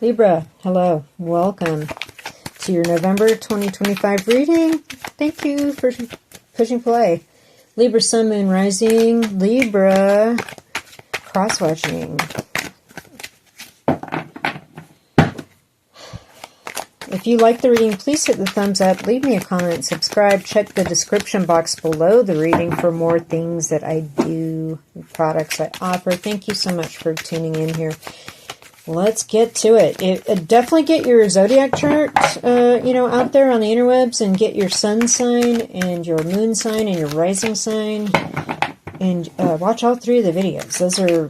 Libra, hello. Welcome to your November 2025 reading. Thank you for pushing play. Libra, Sun, Moon, Rising, Libra, cross-watching. If you like the reading, please hit the thumbs up, leave me a comment, subscribe, check the description box below the reading for more things that I do, products I offer. Thank you so much for tuning in here. Let's get to it. Definitely get your zodiac chart, out there on the interwebs, and get your sun sign and your moon sign and your rising sign, and watch all three of the videos. Those are,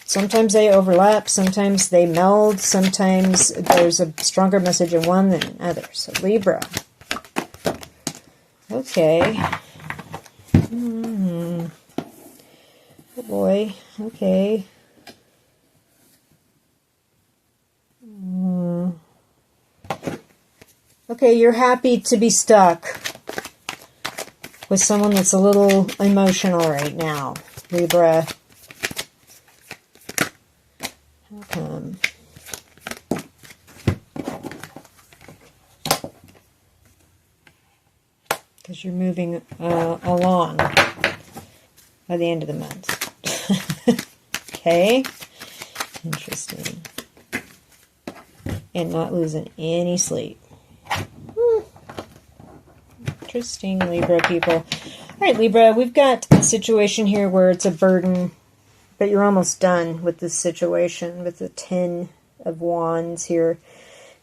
sometimes they overlap, sometimes they meld, sometimes there's a stronger message in one than in others. So Libra. Okay. Oh boy. Okay. Okay, you're happy to be stuck with someone that's a little emotional right now, Libra. How come? Because you're moving along by the end of the month. Okay, interesting. And not losing any sleep. Interesting, Libra people. All right, Libra, we've got a situation here where it's a burden, but you're almost done with this situation with the 10 of Wands here.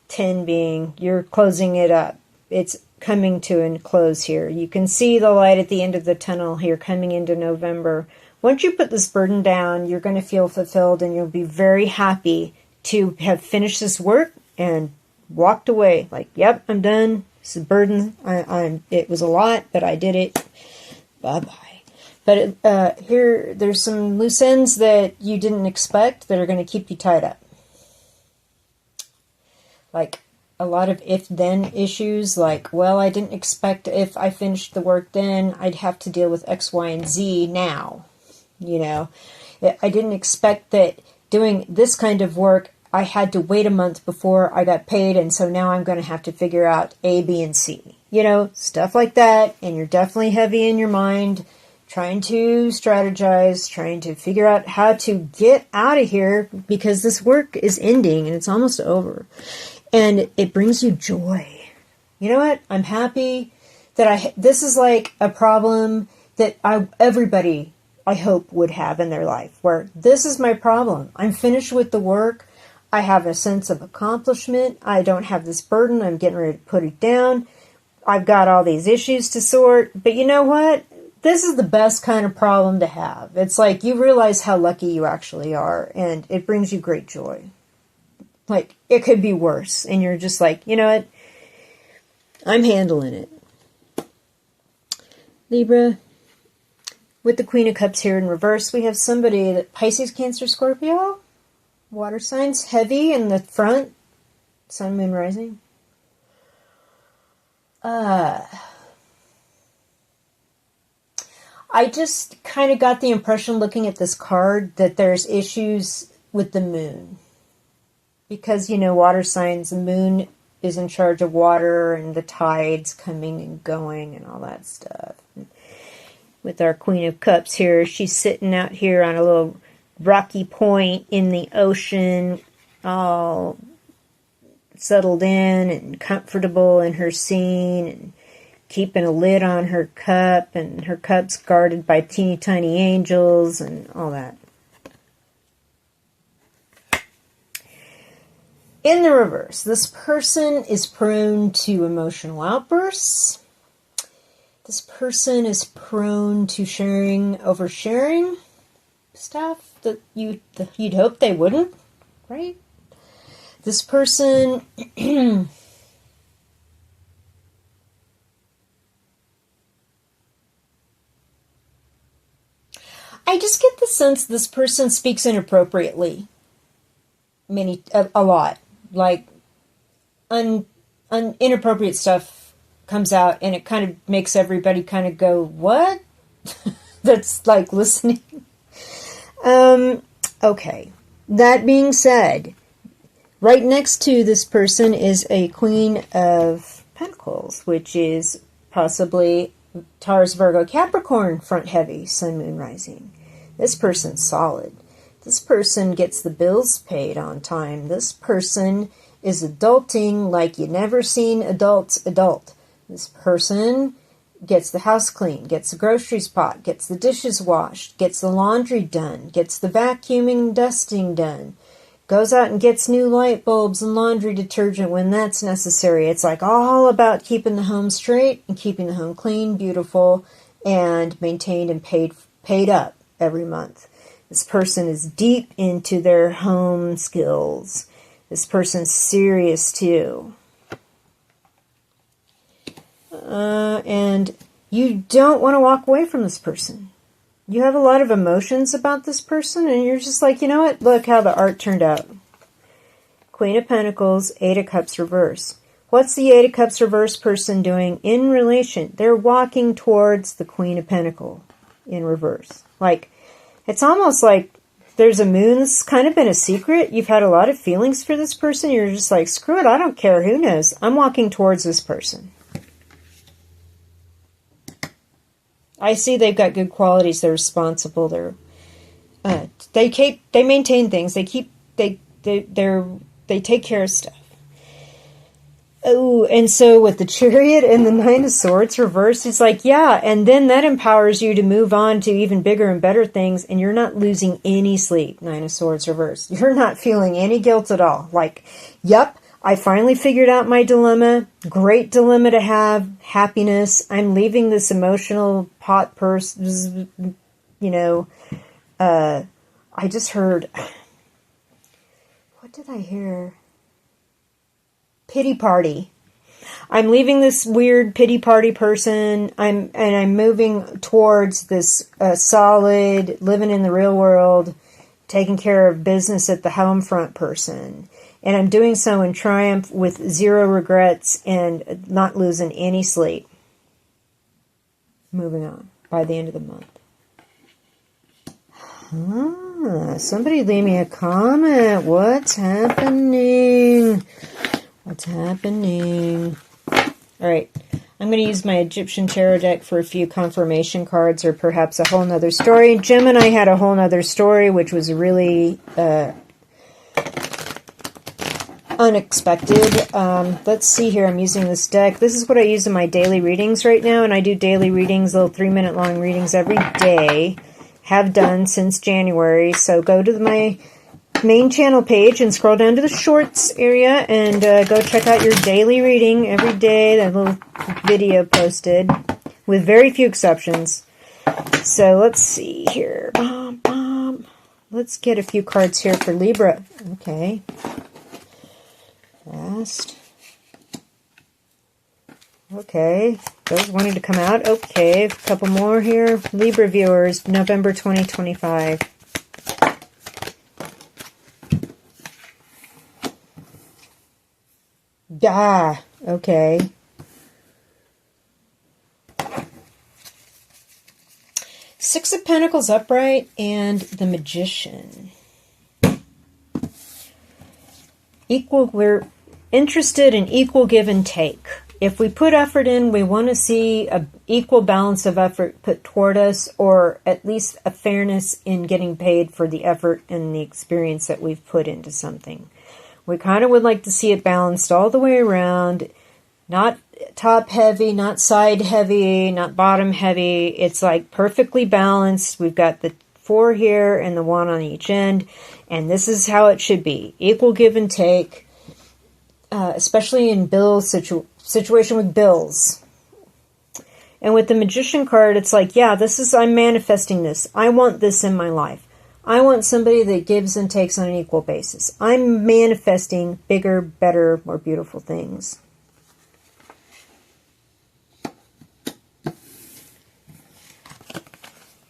10 being you're closing it up. It's coming to a close here. You can see the light at the end of the tunnel here coming into November. Once you put this burden down, you're going to feel fulfilled and you'll be very happy to have finished this work and walked away. Like, yep, I'm done. It's a burden. It was a lot, but I did it. Bye-bye. But here, there's some loose ends that you didn't expect that are going to keep you tied up. Like a lot of if-then issues. Like, well, I didn't expect if I finished the work then, I'd have to deal with X, Y, and Z now. You know, I didn't expect that doing this kind of work, I had to wait a month before I got paid, and so now I'm going to have to figure out A, B, and C. You know, stuff like that, and you're definitely heavy in your mind, trying to strategize, trying to figure out how to get out of here, because this work is ending, and it's almost over. And it brings you joy. You know what? I'm happy that this is like a problem that everybody, I hope, would have in their life, where this is my problem. I'm finished with the work. I have a sense of accomplishment. I don't have this burden. I'm getting ready to put it down. I've got all these issues to sort. But you know what? This is the best kind of problem to have. It's like you realize how lucky you actually are, and it brings you great joy. Like, it could be worse. And you're just like, you know what? I'm handling it. Libra, with the Queen of Cups here in reverse, we have somebody that Pisces, Cancer, Scorpio. Water signs, heavy in the front. Sun, Moon, Rising. I just kind of got the impression looking at this card that there's issues with the moon. Because, you know, water signs, the moon is in charge of water and the tides coming and going and all that stuff. And with our Queen of Cups here, she's sitting out here on a little rocky point in the ocean, all settled in and comfortable in her scene, and keeping a lid on her cup, and her cup's guarded by teeny tiny angels and all that. In the reverse, this person is prone to emotional outbursts. This person is prone to oversharing stuff that you'd hope they wouldn't, right? This person I just get the sense this person speaks inappropriately a lot. Like inappropriate stuff comes out, and it kind of makes everybody kind of go, what? That's like listening. Okay. That being said, right next to this person is a Queen of Pentacles, which is possibly Taurus, Virgo, Capricorn, front heavy, Sun, Moon, Rising. This person's solid. This person gets the bills paid on time. This person is adulting like you never seen adults adult. This person gets the house clean, gets the groceries bought, gets the dishes washed, gets the laundry done, gets the vacuuming and dusting done, goes out and gets new light bulbs and laundry detergent when that's necessary. It's like all about keeping the home straight and keeping the home clean, beautiful, and maintained and paid up every month. This person is deep into their home skills. This person's serious too. And you don't want to walk away from this person. You have a lot of emotions about this person, and you're just like, you know what? Look how the art turned out. Queen of Pentacles, Eight of Cups reverse. What's the Eight of Cups reverse person doing in relation? They're walking towards the Queen of Pentacles in reverse. Like, it's almost like there's a moon. This has kind of been a secret. You've had a lot of feelings for this person. You're just like, screw it, I don't care. Who knows? I'm walking towards this person. I see they've got good qualities. They're responsible. They maintain things. They take care of stuff. Oh, and so with the Chariot and the Nine of Swords reversed, it's like, yeah, and then that empowers you to move on to even bigger and better things, and you're not losing any sleep. Nine of Swords reversed. You're not feeling any guilt at all. Like, yep, I finally figured out my dilemma. Great dilemma to have. Happiness. I'm leaving this emotional pot person. You know, I just heard. What did I hear? Pity party. I'm leaving this weird pity party person. I'm moving towards this solid, living in the real world, taking care of business at the home front person. And I'm doing so in triumph with zero regrets and not losing any sleep. Moving on by the end of the month. Somebody leave me a comment. What's happening? What's happening? All right. I'm going to use my Egyptian Tarot deck for a few confirmation cards or perhaps a whole nother story. Gemini had a whole nother story, which was really unexpected. Let's see here. I'm using this deck. This is what I use in my daily readings right now, and I do daily readings, little 3-minute long readings every day. Have done since January. So go to my main channel page and scroll down to the shorts area and go check out your daily reading every day. That little video posted with very few exceptions. So let's see here. Let's get a few cards here for Libra. Okay. Fast. Okay. Those wanted to come out. Okay. A couple more here. Libra viewers, November 2025. Ah, okay. Six of Pentacles upright and the Magician. We're interested in equal give and take. If we put effort in, we want to see an equal balance of effort put toward us, or at least a fairness in getting paid for the effort and the experience that we've put into something. We kind of would like to see it balanced all the way around, not top heavy, not side heavy, not bottom heavy. It's like perfectly balanced. We've got the 4 here and the 1 on each end, and this is how it should be. Equal give and take, especially in situation with bills. And with the Magician card, it's like, yeah, I'm manifesting this. I want this in my life. I want somebody that gives and takes on an equal basis. I'm manifesting bigger, better, more beautiful things.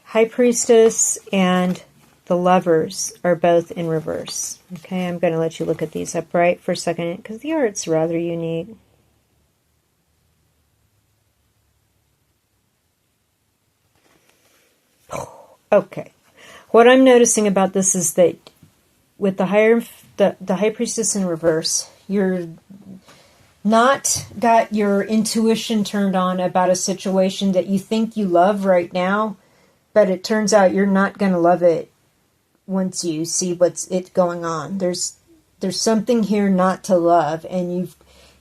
High Priestess and the Lovers are both in reverse. Okay, I'm going to let you look at these upright for a second because the art's rather unique. Okay. What I'm noticing about this is that with the High Priestess in reverse, you're not got your intuition turned on about a situation that you think you love right now, but it turns out you're not going to love it once you see what's going on. There's something here not to love, and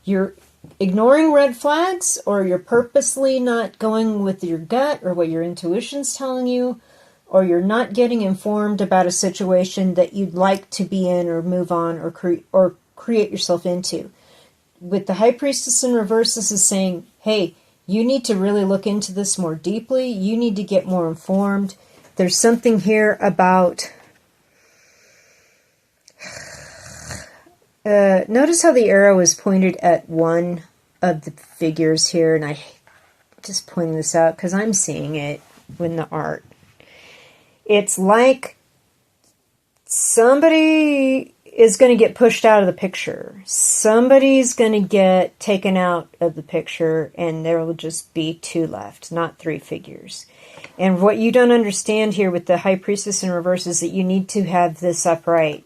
you're ignoring red flags, or you're purposely not going with your gut or what your intuition's telling you, or you're not getting informed about a situation that you'd like to be in or move on or create yourself into. With the High Priestess in reverse, this is saying, hey, you need to really look into this more deeply. You need to get more informed. There's something here about... notice how the arrow is pointed at one of the figures here, and I just pointing this out because I'm seeing it in the art. It's like somebody is going to get pushed out of the picture. Somebody's going to get taken out of the picture, and there will just be two left, not three figures. And what you don't understand here with the High Priestess in reverse is that you need to have this upright.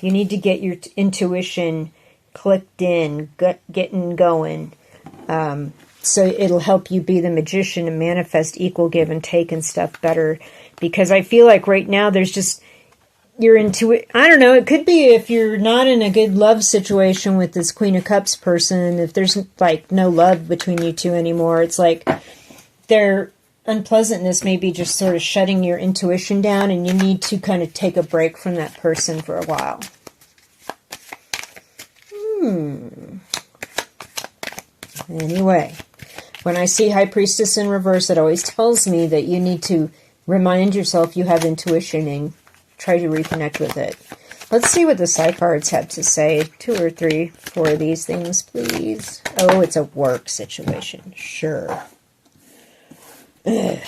You need to get your intuition clicked in, getting going. So it'll help you be the magician and manifest equal give and take and stuff better. Because I feel like right now there's just... You're into it. I don't know. It could be if you're not in a good love situation with this Queen of Cups person, if there's like no love between you two anymore, it's like their unpleasantness may be just sort of shutting your intuition down, and you need to kind of take a break from that person for a while. Anyway, when I see High Priestess in reverse, it always tells me that you need to remind yourself you have intuition and try to reconnect with it. Let's see what the side cards have to say. 2 or 3, 4 of these things, please. Oh, it's a work situation. Sure. Ugh.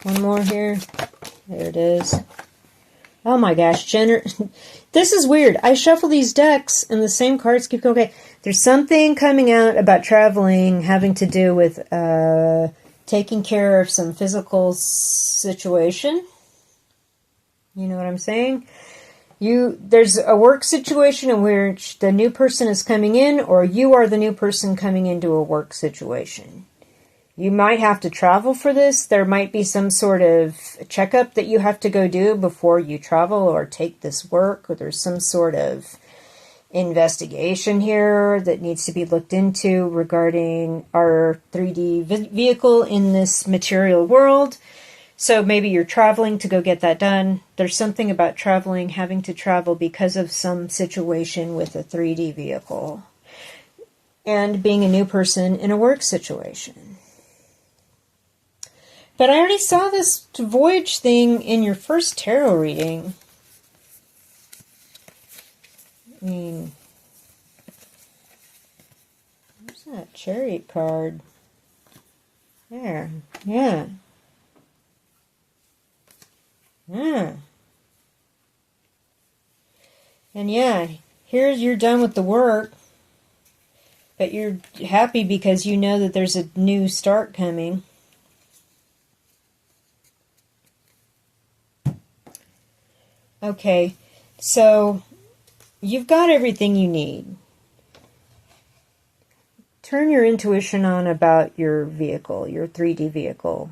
One more here. There it is. Oh my gosh, this is weird. I shuffle these decks and the same cards keep going. Okay, there's something coming out about traveling having to do with taking care of some physical situation. You know what I'm saying? There's a work situation in which the new person is coming in, or you are the new person coming into a work situation. You might have to travel for this. There might be some sort of checkup that you have to go do before you travel or take this work, or there's some sort of investigation here that needs to be looked into regarding our 3D vehicle in this material world. So maybe you're traveling to go get that done. There's something about traveling, having to travel because of some situation with a 3D vehicle. And being a new person in a work situation. But I already saw this voyage thing in your first tarot reading. I mean, where's that Chariot card? There, yeah. Yeah. And yeah, here's you're done with the work. But you're happy because you know that there's a new start coming. Okay, so you've got everything you need. Turn your intuition on about your vehicle, your 3D vehicle,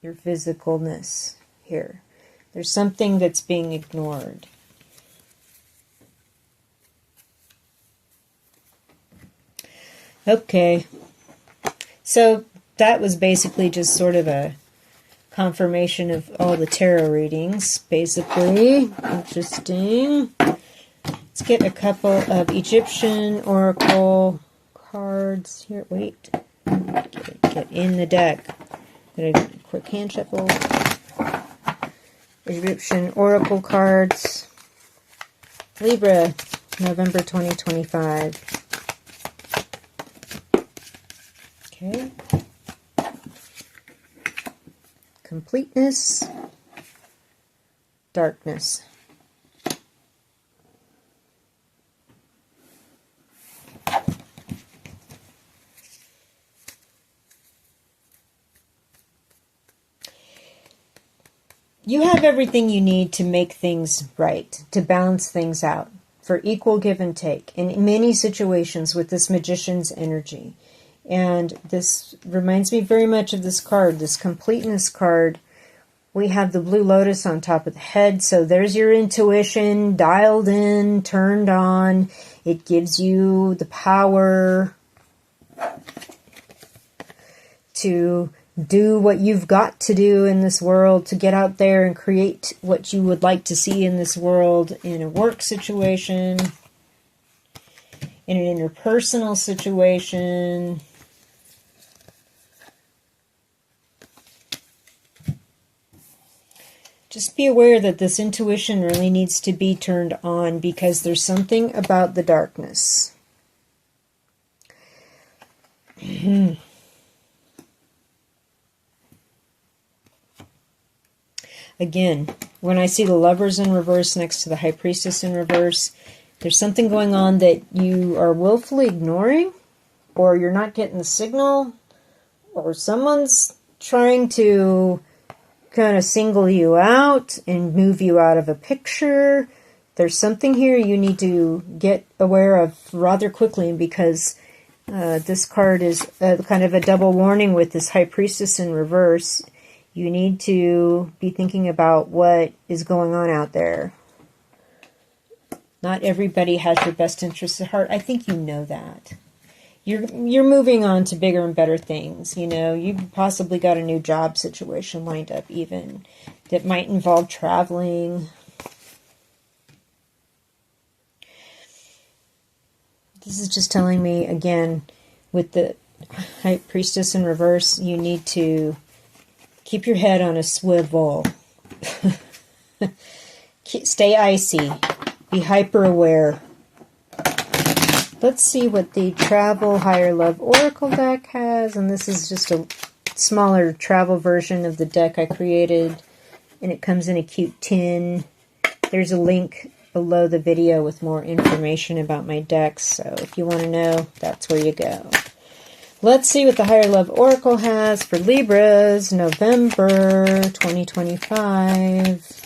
your physicalness here. There's something that's being ignored. Okay, so that was basically just sort of a confirmation of all the tarot readings, basically. Interesting. Let's get a couple of Egyptian oracle cards here. Wait. Get in the deck. Get a quick hand shuffle. Egyptian oracle cards. Libra, November 2025. Okay. Completeness, darkness. you have everything you need to make things right, to balance things out, for equal give and take in many situations with this magician's energy. And this reminds me very much of this card, this completeness card. We have the blue lotus on top of the head, so there's your intuition dialed in, turned on. It gives you the power to do what you've got to do in this world, to get out there and create what you would like to see in this world, in a work situation, in an interpersonal situation. Just be aware that this intuition really needs to be turned on, because there's something about the darkness. Again, when I see the Lovers in reverse next to the High Priestess in reverse, there's something going on that you are willfully ignoring, or you're not getting the signal, or someone's trying to kind of single you out and move you out of a picture. There's something here you need to get aware of rather quickly, because this card is kind of a double warning with this High Priestess in reverse. You need to be thinking about what is going on out there. Not everybody has your best interests at heart. I think you know that. You're moving on to bigger and better things. You know, you've possibly got a new job situation lined up even that might involve traveling. This is just telling me, again, with the High Priestess in reverse, you need to keep your head on a swivel. Stay icy. Be hyper aware. Let's see what the Travel Higher Love Oracle deck has. And this is just a smaller travel version of the deck I created. And it comes in a cute tin. There's a link below the video with more information about my decks. So if you want to know, that's where you go. Let's see what the Higher Love Oracle has for Libras, November 2025.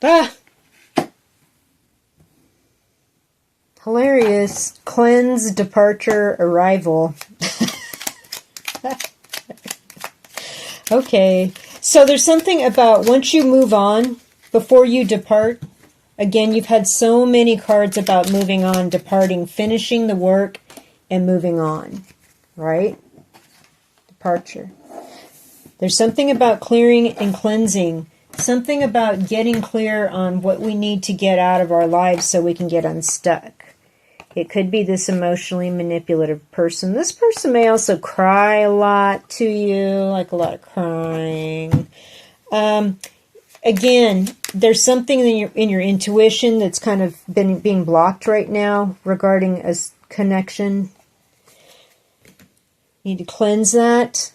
Ah! Hilarious. Cleanse, departure, arrival. Okay. So there's something about once you move on, before you depart, again, you've had so many cards about moving on, departing, finishing the work, and moving on, right? Departure. There's something about clearing and cleansing, something about getting clear on what we need to get out of our lives so we can get unstuck. It could be this emotionally manipulative person. This person may also cry a lot to you, like a lot of crying. Again, there's something in your intuition that's kind of being blocked right now regarding a connection. You need to cleanse that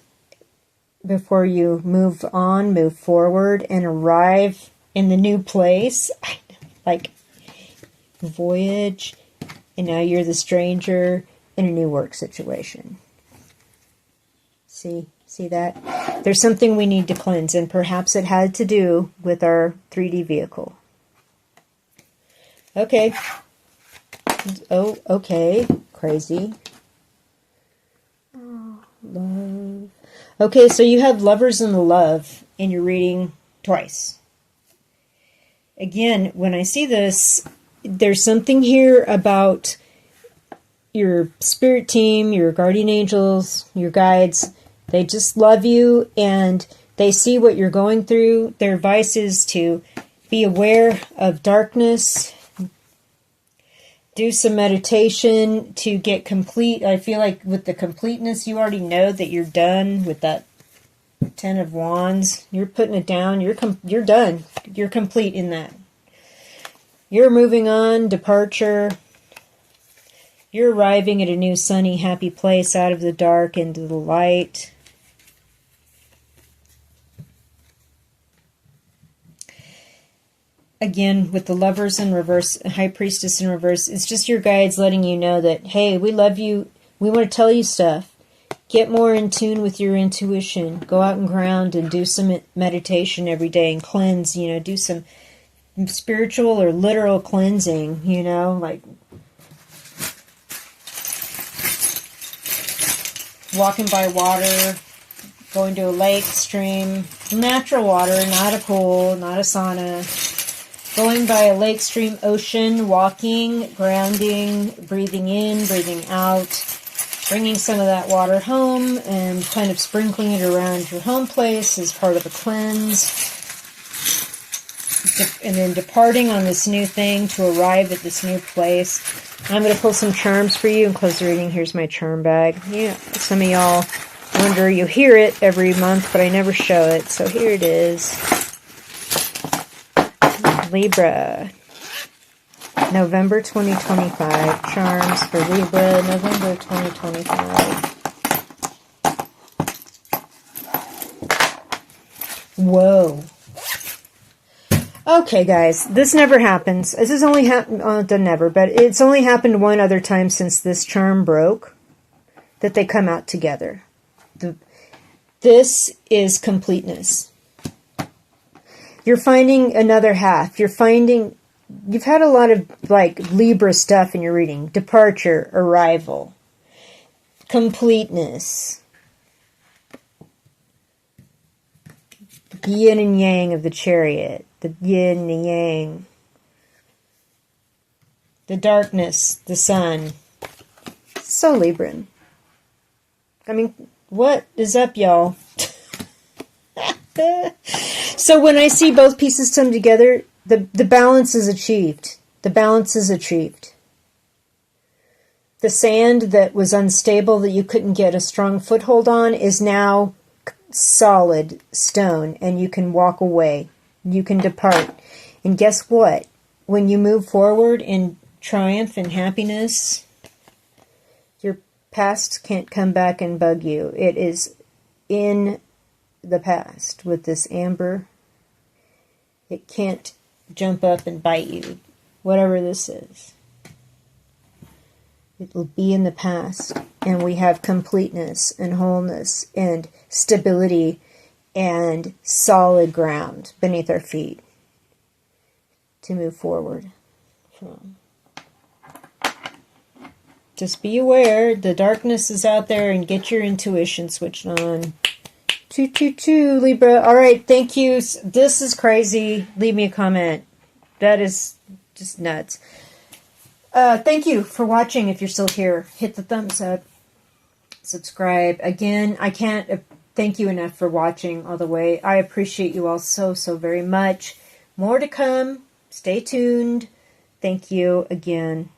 before you move on, move forward, and arrive in the new place. Like voyage. And now you're the stranger in a new work situation. See that? There's something we need to cleanse, and perhaps it had to do with our 3D vehicle. Okay. Oh, okay. Crazy. Oh, love. Okay, so you have Lovers in the Love in your reading twice. Again, when I see this, there's something here about your spirit team, your guardian angels, your guides. They just love you and they see what you're going through. Their advice is to be aware of darkness, do some meditation to get complete. I feel like with the completeness, you already know that you're done with that Ten of Wands. You're putting it down. You're done. You're complete in that. You're moving on, departure. You're arriving at a new sunny, happy place out of the dark into the light. again, with the Lovers in reverse, High Priestess in reverse, it's just your guides letting you know that, hey, we love you. We want to tell you stuff. Get more in tune with your intuition. Go out and ground and do some meditation every day and cleanse, you know, do some spiritual or literal cleansing, you know, like walking by water, going to a lake, stream, natural water, not a pool, not a sauna. Going by a lake, stream, ocean, walking, grounding, breathing in, breathing out, bringing some of that water home and kind of sprinkling it around your home place as part of a cleanse. And then departing on this new thing to arrive at this new place. I'm going to pull some charms for you and close the reading. Here's my charm bag. Yeah, some of y'all wonder, you hear it every month, but I never show it. So here it is. Libra. November 2025. Charms for Libra, November 2025. Whoa. Okay, guys, this never happens. This has only happened, never, but it's only happened one other time since this charm broke, that they come out together. This is completeness. You're finding another half. You've had a lot of, like, Libra stuff in your reading. Departure, arrival, completeness. The yin and yang of the Chariot. The yin and yang. The darkness, the sun. So Libran. I mean, what is up, y'all? So when I see both pieces come together, the balance is achieved. The balance is achieved. The sand that was unstable, that you couldn't get a strong foothold on, is now solid stone, and you can walk away. You can depart. And guess what? When you move forward in triumph and happiness, your past can't come back and bug you. It is in the past with this amber. It can't jump up and bite you, whatever this is. It will be in the past, and we have completeness and wholeness and stability and solid ground beneath our feet to move forward from. Just be aware, the darkness is out there, and get your intuition switched on. 222, Libra. All right, thank you. This is crazy. Leave me a comment. That is just nuts. Thank you for watching. If you're still here, hit the thumbs up. Subscribe. Again, I can't thank you enough for watching all the way. I appreciate you all so, so very much. More to come. Stay tuned. Thank you again.